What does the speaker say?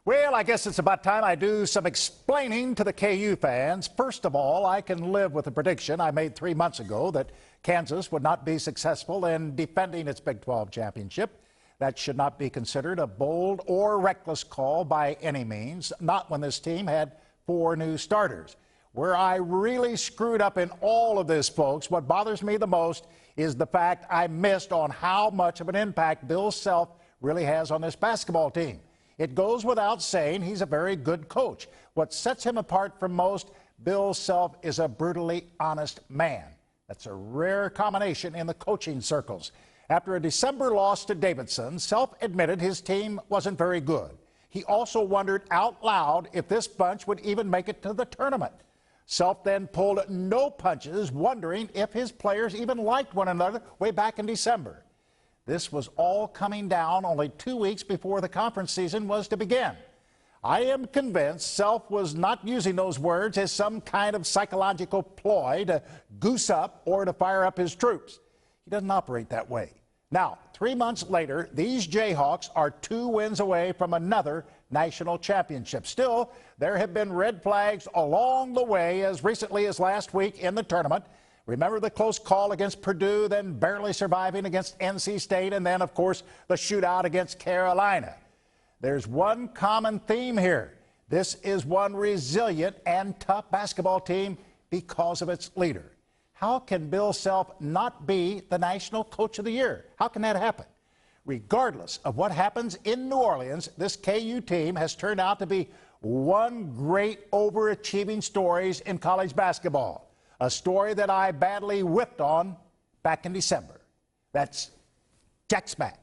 Well, I guess it's about time I do some explaining to the KU fans. First of all, I can live with a prediction I made 3 months ago that Kansas would not be successful in defending its Big 12 championship. That should not be considered a bold or reckless call by any means, not when this team had 4 new starters. Where I really screwed up in all of this, folks, what bothers me the most is the fact I missed on how much of an impact Bill Self really has on this basketball team. It goes without saying he's a very good coach. What sets him apart from most, Bill Self is a brutally honest man. That's a rare combination in the coaching circles. After a December loss to Davidson, Self admitted his team wasn't very good. He also wondered out loud if this bunch would even make it to the tournament. Self then pulled no punches, wondering if his players even liked one another way back in December. This was all coming down only 2 weeks before the conference season was to begin. I am convinced Self was not using those words as some kind of psychological ploy to goose up or to fire up his troops. He doesn't operate that way. Now, 3 months later, these Jayhawks are 2 wins away from another national championship. Still, there have been red flags along the way as recently as last week in the tournament. Remember the close call against Purdue, then barely surviving against NC State, and then, of course, the shootout against Carolina. There's one common theme here. This is one resilient and tough basketball team because of its leader. How can Bill Self not be the National Coach of the Year? How can that happen? Regardless of what happens in New Orleans, this KU team has turned out to be one great overachieving story in college basketball. A story that I badly whipped on back in December. That's Jack's back.